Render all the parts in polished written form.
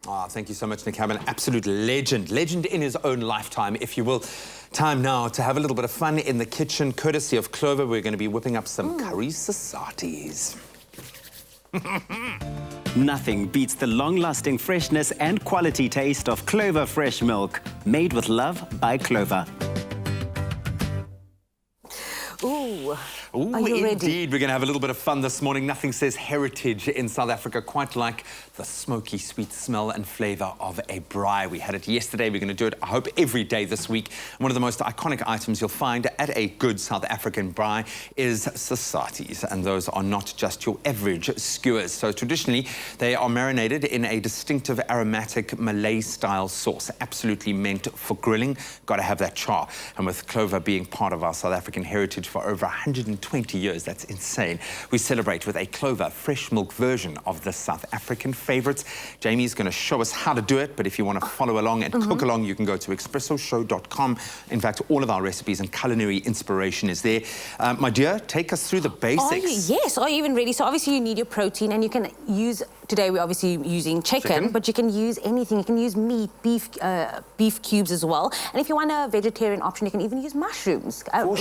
Oh, thank you so much, Nick. I'm an absolute legend in his own lifetime, if you will. Time now to have a little bit of fun in the kitchen, courtesy of Clover. We're going to be whipping up some curry Sosaties. Nothing beats the long-lasting freshness and quality taste of Clover Fresh milk, made with love by Clover. Ooh, Are you ready? indeed. We're going to have a little bit of fun this morning. Nothing says heritage in South Africa quite like the smoky, sweet smell and flavour of a braai. We had it yesterday. We're going to do it, I hope, every day this week. One of the most iconic items you'll find at a good South African braai is Sosaties. And those are not just your average skewers. So traditionally, they are marinated in a distinctive aromatic Malay-style sauce, absolutely meant for grilling. Got to have that char. And with Clover being part of our South African heritage for over 120 years. That's insane. We celebrate with a Clover Fresh milk version of the South African favourites. Jamie's going to show us how to do it, but if you want to follow along and cook along, you can go to expressoshow.com. In fact, all of our recipes and culinary inspiration is there. My dear, take us through the basics. Are you even ready? So obviously you need your protein, and you can use, today we're obviously using chicken, but you can use anything. You can use meat, beef cubes as well. And if you want a vegetarian option, you can even use mushrooms. For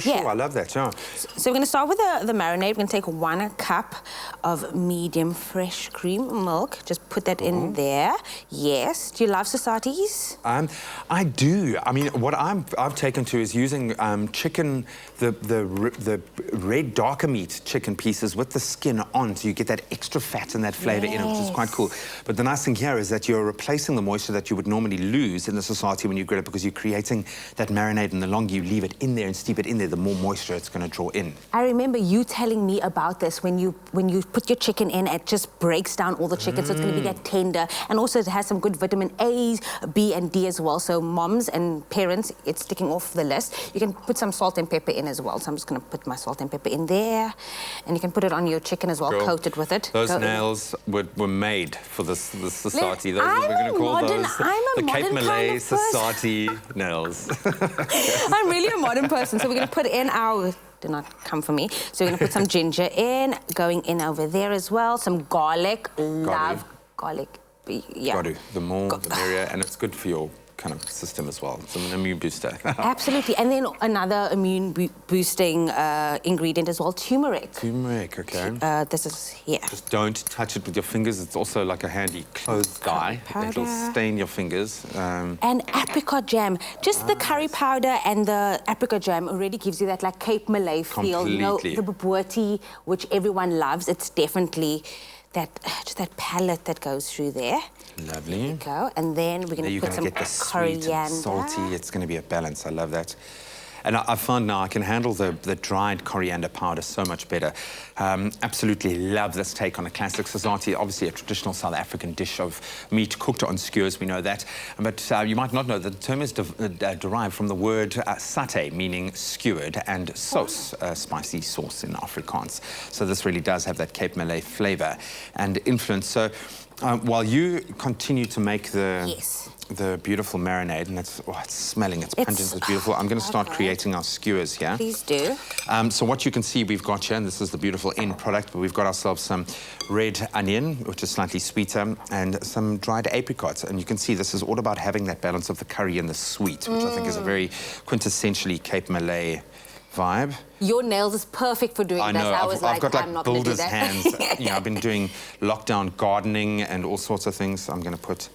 sure. I love that, yeah. So we're going to start with the marinade. We're going to take 1 cup of medium fresh cream milk. Just put that in there. Yes. Do you love Sosaties? I do. I mean, what I've taken to is using chicken, the red darker meat chicken pieces with the skin on, so you get that extra fat and that flavour in it, which is quite cool. But the nice thing here is that you're replacing the moisture that you would normally lose in the Sosatie when you grill it, because you're creating that marinade, and the longer you leave it in there and steep it in there, the more moisture it's going to draw in. I remember you telling me about this when you put your chicken in, it just breaks down all the chicken, so it's going to be that tender. And also it has some good vitamin A, B and D as well. So moms and parents, it's ticking off the list. You can put some salt and pepper in as well. So I'm just going to put my salt and pepper in there. And you can put it on your chicken as well, coat it with it. Those nails were made for the Sosatie. Those we're going to call those the Cape Malay Sosatie nails. I'm really a modern person, so we're going to put in our... Do not come for me. So we're going to put some ginger in, going in over there as well. Some garlic. Love garlic. Yeah. Got to. The more, the merrier, and it's good for your kind of system as well. It's an immune booster. Absolutely. And then another immune boosting ingredient as well, turmeric. Turmeric, okay. This is here. Just don't touch it with your fingers. It's also like a handy clothes dye. It'll stain your fingers. And apricot jam. Just the curry powder and the apricot jam already gives you that like Cape Malay feel. You know, the bobotie, which everyone loves. It's definitely just that palette that goes through there. Lovely. There you go. And then we're going to put some coriander. And salty. It's going to be a balance. I love that. And I found now I can handle the dried coriander powder so much better. Absolutely love this take on a classic Sosatie. Obviously a traditional South African dish of meat cooked on skewers, we know that. But you might not know that the term is derived from the word satay, meaning skewered, and sauce, spicy sauce in Afrikaans. So this really does have that Cape Malay flavour and influence. So while you continue to make the beautiful marinade, and it's smelling, it's pungent, it's beautiful. I'm going to start creating our skewers here. Please do. So what you can see we've got here, and this is the beautiful end product, but we've got ourselves some red onion, which is slightly sweeter, and some dried apricots. And you can see this is all about having that balance of the curry and the sweet, which I think is a very quintessentially Cape Malay vibe. Your nails is perfect for doing that. I know. I've got I'm like not going to do builder's that. hands. You know, I've been doing lockdown gardening and all sorts of things. So I'm going to put...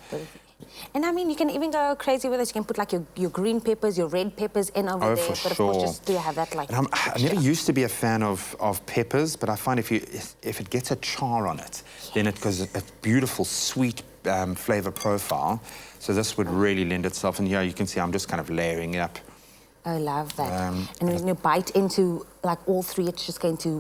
And I mean, you can even go crazy with it. You can put like your green peppers, your red peppers in over there. For but of course, just do have that like... I never used to be a fan of peppers, but I find if it gets a char on it, then it goes a beautiful sweet flavour profile. So this would really lend itself. And yeah, you can see I'm just kind of layering it up. I love that. And when you bite into like all three, it's just going to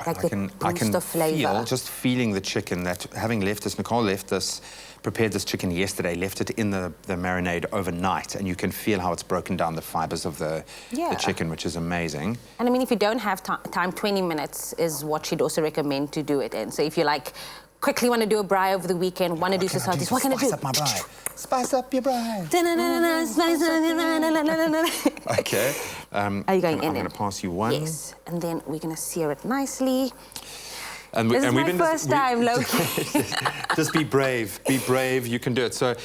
like I can feel, just feeling the chicken, that having left this, Nicole left this, prepared this chicken yesterday, left it in the marinade overnight, and you can feel how it's broken down the fibres of the chicken, which is amazing. And I mean, if you don't have time, 20 minutes is what she'd also recommend to do it in. So if you like, quickly want to do a braai over the weekend, want to do Sosaties, what can I do? Spice up my braai. Spice up your braai. Okay. Are you going in? I'm going to pass you one. Yes. And then we're going to sear it nicely. And This is my been first time, Loki. Just be brave. Be brave. You can do it. So,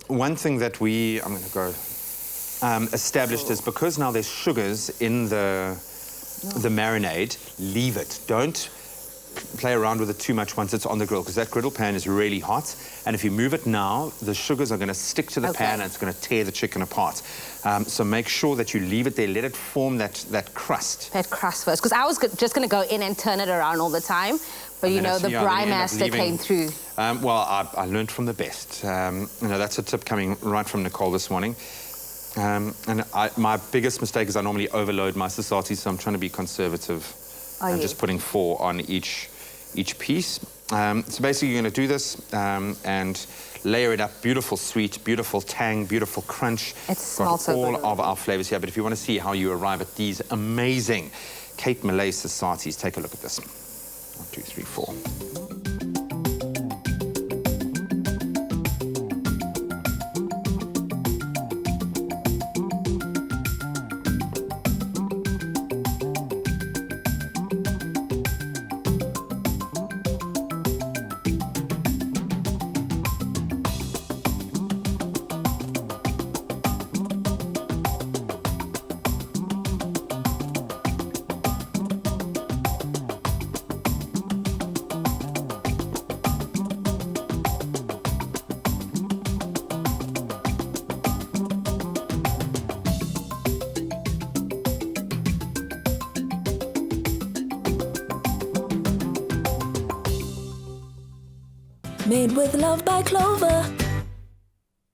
one thing that I'm going to go established is because now there's sugars in the marinade. Leave it. Don't play around with it too much once it's on the grill, because that griddle pan is really hot, and if you move it now, the sugars are going to stick to the pan and it's going to tear the chicken apart. So make sure that you leave it there, let it form that crust. That crust first, because I was just going to go in and turn it around all the time, but you know, the braai master came through. Well, I learned from the best. You know, that's a tip coming right from Nicole this morning. My biggest mistake is I normally overload my Sosaties, so I'm trying to be conservative. I'm just putting 4 on each piece. So basically you're going to do this and layer it up. Beautiful sweet, beautiful tang, beautiful crunch. It smells so good. All of our flavors here. But if you want to see how you arrive at these amazing Cape Malay Sosaties, take a look at this. 1, 2, 3, 4. Made with love by Clover.